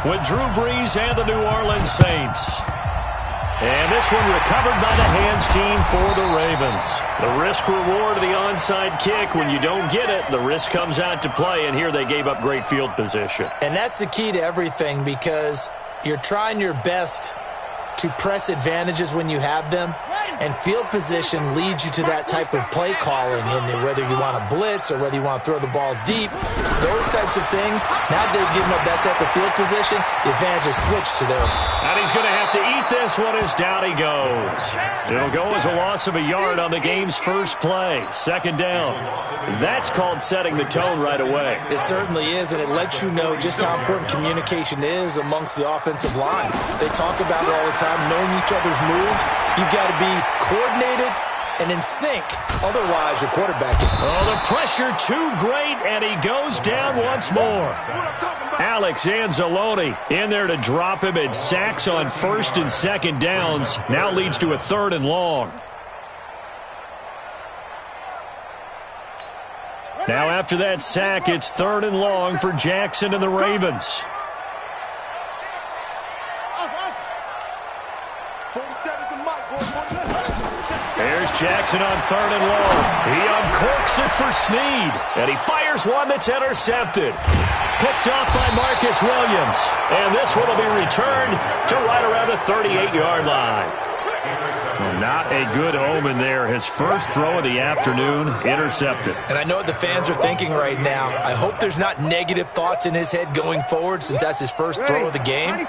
with Drew Brees and the New Orleans Saints. And this one recovered by the hands team for the Ravens. The risk-reward of the onside kick. When you don't get it, the risk comes out to play, and here they gave up great field position. And that's the key to everything, because you're trying your best to press advantages when you have them, and field position leads you to that type of play calling, and whether you want to blitz or whether you want to throw the ball deep, those types of things. Now they've given up that type of field position, the advantage is switched to their. And he's going to have to eat this one as down he goes. It'll go as a loss of a yard on the game's first play. Second down. That's called setting the tone right away. It certainly is, and it lets you know just how important communication is amongst the offensive line. They talk about it all the time, knowing each other's moves. You've got to be coordinated and in sync. Otherwise, your quarterback can. Oh, the pressure too great, and he goes down once more. Alex Anzalone in there to drop him, and sacks on first and second downs. Now leads to a 3rd and long. Now after that sack, it's 3rd and long for Jackson and the Ravens. There's Jackson on 3rd and long. He uncorks it for Snead, and he fires one that's intercepted. Picked off by Marcus Williams, and this one will be returned to right around the 38-yard line. Well, not a good omen there. His first throw of the afternoon, intercepted. And I know what the fans are thinking right now. I hope there's not negative thoughts in his head going forward, since that's his first throw of the game.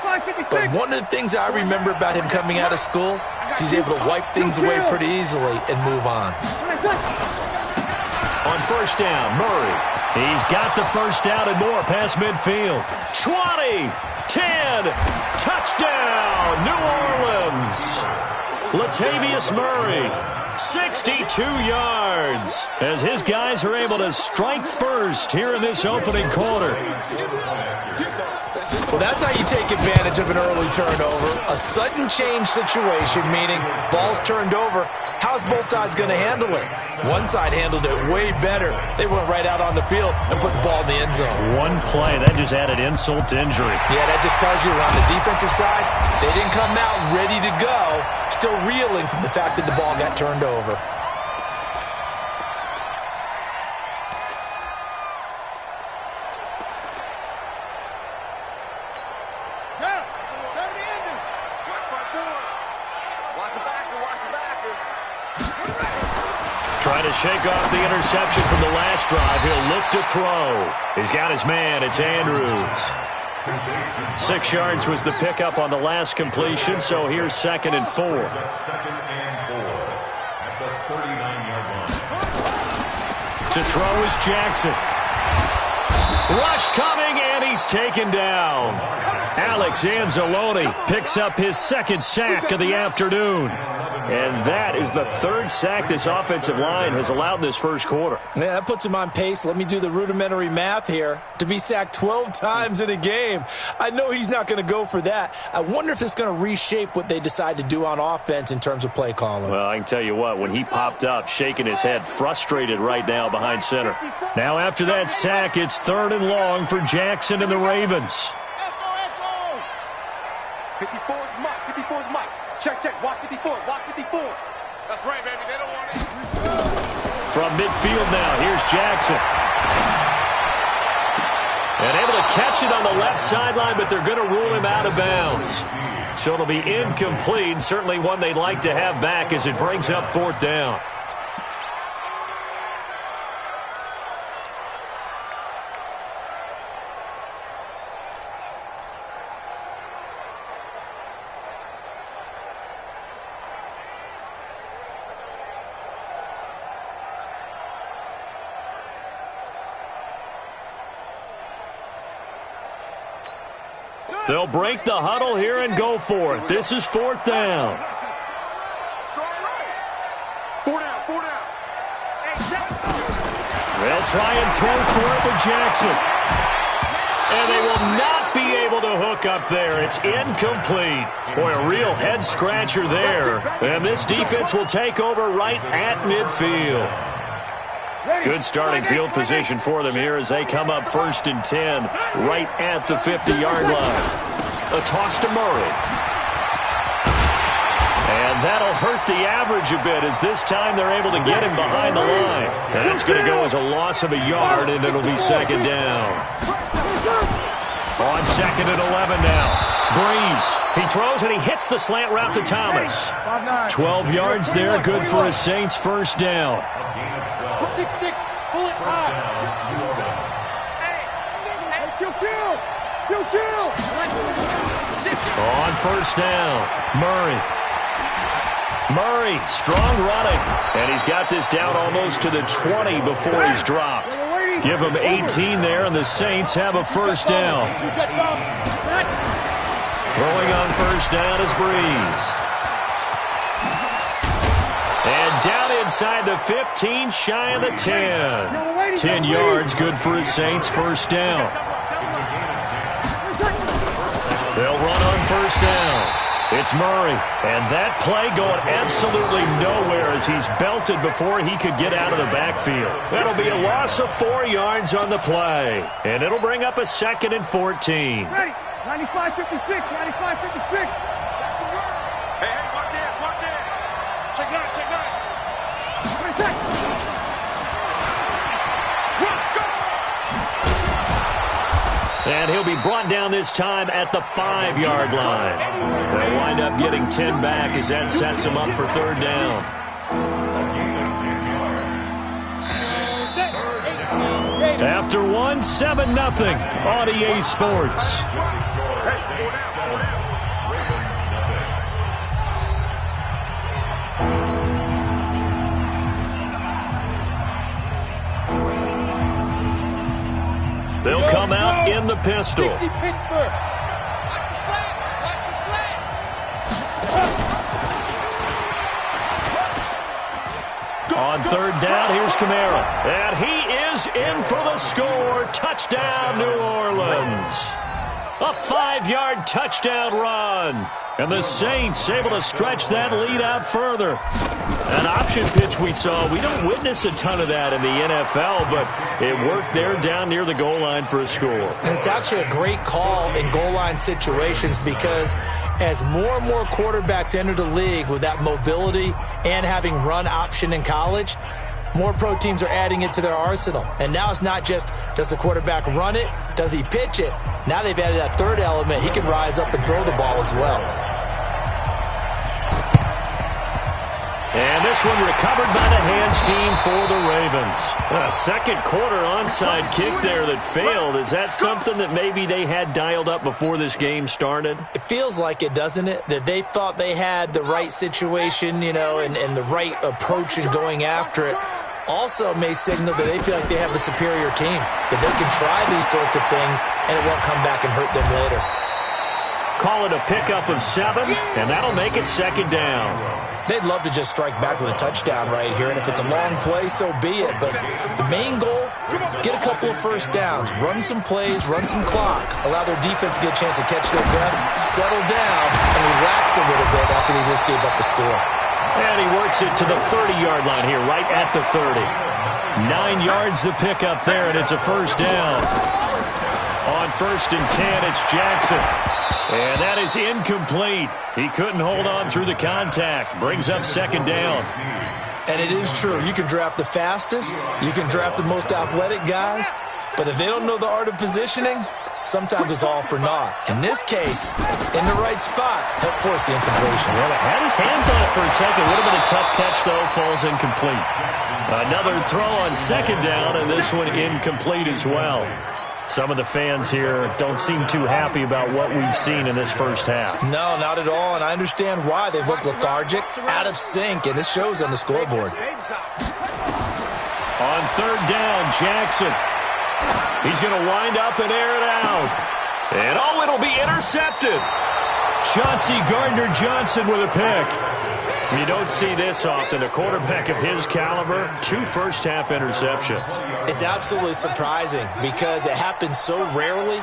But one of the things I remember about him coming out of school is he's able to wipe things away pretty easily and move on. On first down, Murray. He's got the first down and more past midfield. 20, 10, touchdown, New Orleans. Latavius Murray, 62 yards, as his guys are able to strike first here in this opening quarter. Well, that's how you take advantage of an early turnover. A sudden change situation, meaning ball's turned over. How's both sides going to handle it? One side handled it way better. They went right out on the field and put the ball in the end zone. One play, that just added insult to injury. Yeah, that just tells you on the defensive side, they didn't come out ready to go, still reeling from the fact that the ball got turned over. Trying to shake off the interception from the last drive. He'll look to throw. He's got his man. It's Andrews. 6 yards was the pickup on the last completion, so here's 2nd and 4. To throw is Jackson. Rush coming, and he's taken down. Alex Anzalone picks up his 2nd sack of the afternoon. And that is the 3rd sack this offensive line has allowed this first quarter. Yeah, that puts him on pace. Let me do the rudimentary math here. To be sacked 12 times in a game, I know he's not going to go for that. I wonder if it's going to reshape what they decide to do on offense in terms of play calling. Well, I can tell you what, when he popped up, shaking his head, frustrated right now behind center. Now after that sack, it's 3rd and long for Jackson and the Ravens. 54 is Mike. 54 is Mike. Check, check. Watch 54. Watch 54. That's right, baby. They don't want it. From midfield now, here's Jackson. And able to catch it on the left sideline, but they're going to rule him out of bounds. So it'll be incomplete. Certainly one they'd like to have back as it brings up 4th down. They'll break the huddle here and go for it. This is 4th down. 4 down, 4 down. They'll try and throw for it with Jackson. And they will not be able to hook up there. It's incomplete. Boy, a real head-scratcher there. And this defense will take over right at midfield. Good starting field position for them here as they come up 1st and 10 right at the 50-yard line. A toss to Murray. And that'll hurt the average a bit, as this time they're able to get him behind the line. And that's going to go as a loss of a yard, and it'll be second down. On second and 11 now. Breeze. He throws and he hits the slant route to Thomas. 12 yards there, good for a Saints first down. 6-6, pull it high. Kill. On first down, Murray, strong running. And he's got this down almost to the 20 before he's dropped. Give him 18 there, and the Saints have a first down. Throwing on first down is Breeze. And down inside the 15, shy of the 10. 10 yards, good for his Saints first down. They'll run on first down. It's Murray, and that play going absolutely nowhere as he's belted before he could get out of the backfield. That'll be a loss of 4 yards on the play, and it'll bring up a second and 14. Ready, 95-56, 95-56. Hey, watch it. Check nine. And he'll be brought down this time at the 5-yard line. They'll wind up getting 10 back as that sets him up for third down. After one, 7-0 on EA Sports. They'll come out in the pistol. On third down, here's Kamara. And he is in for the score. Touchdown, New Orleans. A 5-yard touchdown run. And the Saints able to stretch that lead out further. An option pitch we saw. We don't witness a ton of that in the NFL, but it worked there down near the goal line for a score. And it's actually a great call in goal line situations because as more and more quarterbacks enter the league with that mobility and having run option in college, more pro teams are adding it to their arsenal. And now it's not just, does the quarterback run it? Does he pitch it? Now they've added that third element. He can rise up and throw the ball as well. And this one recovered by the hands team for the Ravens. A second quarter onside kick there that failed. Is that something that maybe they had dialed up before this game started? It feels like it, doesn't it? That they thought they had the right situation, and the right approach in going after it. Also may signal that they feel like they have the superior team, that they can try these sorts of things and it won't come back and hurt them later. Call it a pickup of 7, and that'll make it second down. They'd love to just strike back with a touchdown right here, and if it's a long play, so be it. But the main goal, get a couple of first downs, run some plays, run some clock, allow their defense to get a chance to catch their breath, settle down, and relax a little bit after they just gave up a score. And he works it to the 30-yard line here, right at the 30. 9 yards the pickup there, and it's a first down. On first and 10, it's Jackson. And that is incomplete. He couldn't hold on through the contact. Brings up second down. And it is true. You can draft the fastest. You can draft the most athletic guys. But if they don't know the art of positioning, sometimes it's all for naught. In this case, in the right spot, helped force the incompletion. Well, he had his hands on it for a second. Would have been a tough catch, though. Falls incomplete. Another throw on second down, and this one incomplete as well. Some of the fans here don't seem too happy about what we've seen in this first half. No, not at all, and I understand why. They've looked lethargic, out of sync, and it shows on the scoreboard. On third down, Jackson. He's going to wind up and air it out. And, it'll be intercepted. Chauncey Gardner-Johnson with a pick. You don't see this often. A quarterback of his caliber, 2 first-half interceptions. It's absolutely surprising because it happens so rarely.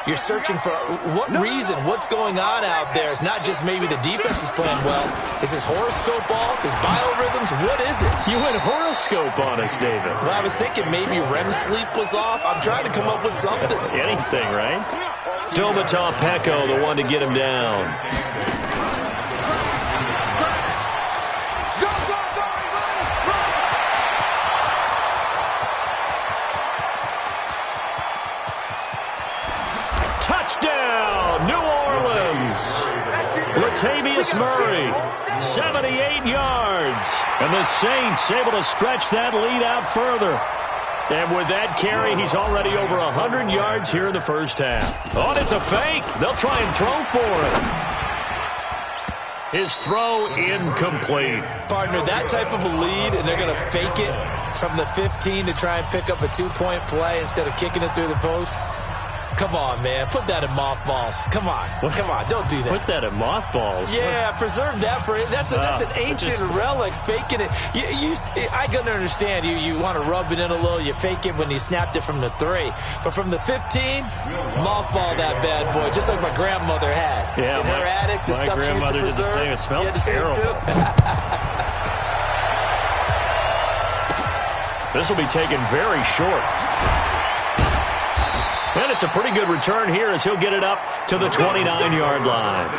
You're searching for what reason, what's going on out there. It's not just maybe the defense is playing well. Is his horoscope off? His biorhythms? What is it? You went horoscope on us, David. Well, I was thinking maybe REM sleep was off. I'm trying to come up with something. Anything, right? Domata Peko, the one to get him down. Touchdown, New Orleans. Latavius Murray, 78 yards. And the Saints able to stretch that lead out further. And with that carry, he's already over 100 yards here in the first half. Oh, and it's a fake. They'll try and throw for it. His throw incomplete. Partner, that type of a lead, and they're going to fake it from the 15 to try and pick up a 2-point play instead of kicking it through the post. Come on, man. Put that in mothballs. Come on. Come on. Don't do that. Put that in mothballs? Yeah, preserve that for it. That's an ancient relic. Faking it. I can understand. You want to rub it in a little. You fake it when you snapped it from the 3. But from the 15, mothball that bad boy, just like my grandmother had. Yeah, in her attic, the stuff she used to preserve. Did the same. It smelled terrible. This will be taken very short. And it's a pretty good return here as he'll get it up to the 29-yard line.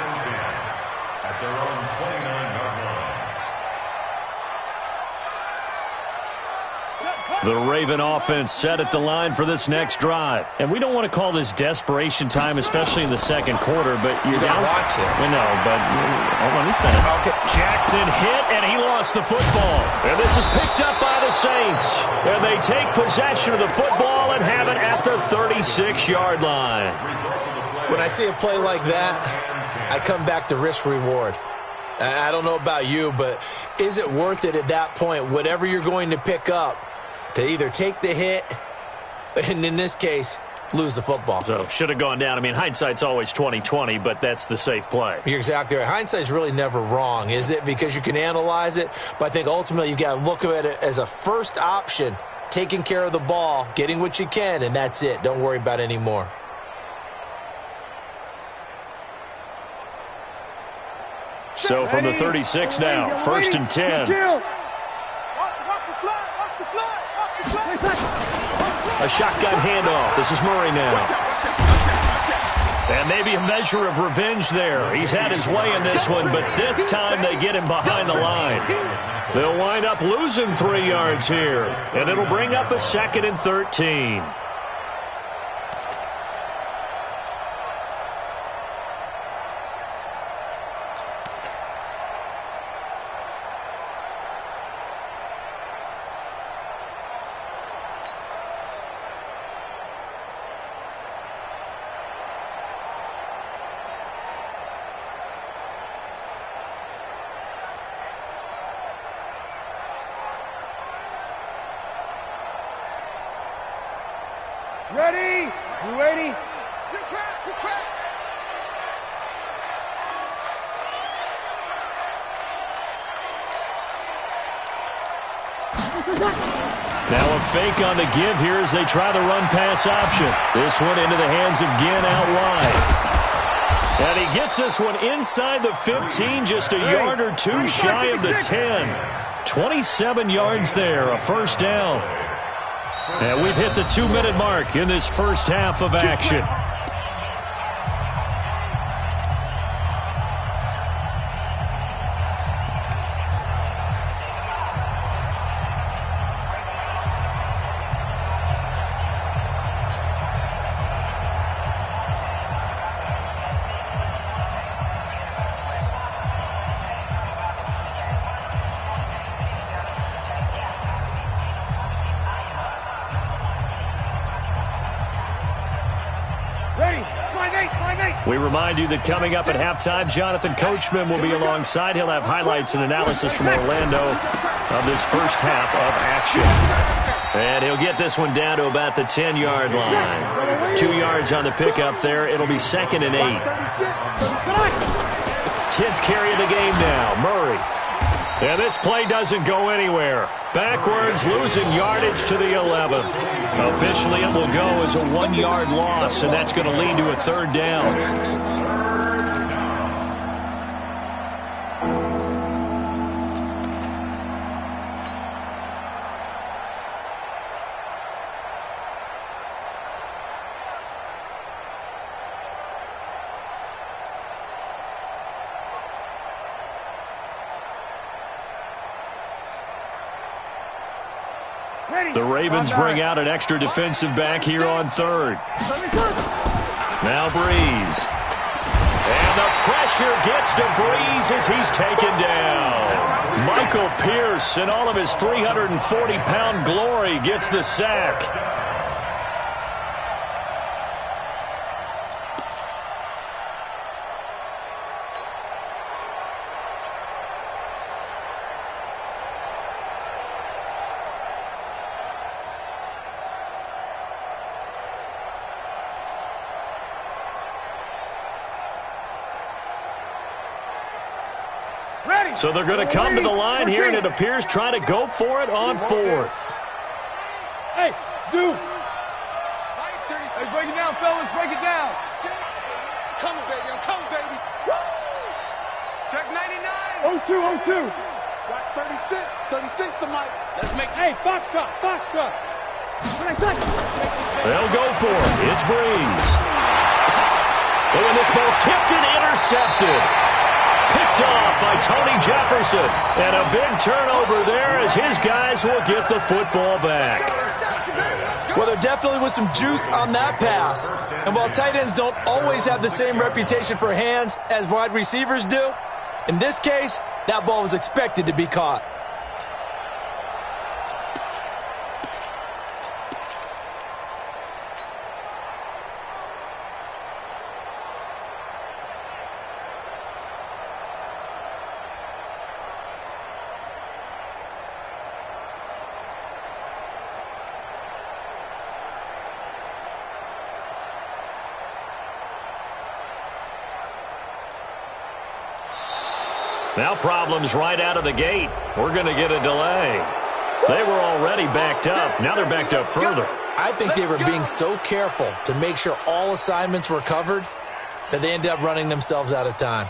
At their own 29-yard line. The Raven offense set at the line for this next drive. And we don't want to call this desperation time, especially in the second quarter, but you're down. Want to. I know, but hold on, let me finish. Okay. Jackson hit, and he lost the football. And this is picked up by the Saints. And they take possession of the football and have it at the 36-yard line. When I see a play like that, I come back to risk-reward. I don't know about you, but is it worth it at that point, whatever you're going to pick up, to either take the hit, and in this case, lose the football? So, should have gone down. I mean, hindsight's always 20/20, but that's the safe play. You're exactly right. Hindsight's really never wrong, is it? Because you can analyze it, but I think ultimately you got to look at it as a first option, taking care of the ball, getting what you can, and that's it. Don't worry about it anymore. So from the 36 now, 1st and 10. A shotgun handoff. This is Murray now. And maybe a measure of revenge there. He's had his way in this one, but this time they get him behind the line. They'll wind up losing 3 yards here, and it'll bring up a 2nd and 13. Ready? You ready? Good track, good track. Now a fake on the give here as they try the run-pass option. This one into the hands of Ginn out wide. And he gets this one inside the 15, just a yard or two shy of the 10. 27 yards there, a first down. And we've hit the 2-minute mark in this first half of action. We remind you that coming up at halftime, Jonathan Coachman will be alongside. He'll have highlights and analysis from Orlando of this first half of action. And he'll get this one down to about the 10-yard line. 2 yards on the pickup there. It'll be 2nd and 8. 10th carry of the game now. Murray. And this play doesn't go anywhere. Backwards, losing yardage to the 11. Officially, it will go as a 1-yard loss, and that's going to lead to a 3rd down. The Ravens bring out an extra defensive back here on third. Now Breeze. And the pressure gets to Breeze as he's taken down. Michael Pierce, in all of his 340-pound glory, gets the sack. So they're going to come to the line here, and it appears trying to go for it on fourth. Hey, Zoo. Hey, break it down, fellas. Break it down. Coming, baby. I'm coming, baby. Woo! Check 99. 02. Watch 36. 36 to Mike. Let's make. Hey, Foxtrot. They'll go for it. It's Breeze. Oh, and this ball's tipped and intercepted. Picked off by Tony Jefferson. And a big turnover there as his guys will get the football back. Well, there definitely was some juice on that pass. And while tight ends don't always have the same reputation for hands as wide receivers do, in this case, that ball was expected to be caught. Now problems right out of the gate. We're going to get a delay. They were already backed up. Now they're backed up further. I think they were being so careful to make sure all assignments were covered that they ended up running themselves out of time.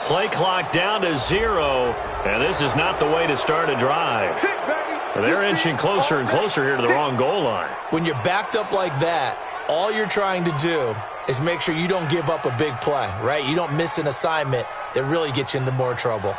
Play clock down to 0, and this is not the way to start a drive. They're inching closer and closer here to the wrong goal line. When you're backed up like that, all you're trying to do is make sure you don't give up a big play, right? You don't miss an assignment that really gets you into more trouble.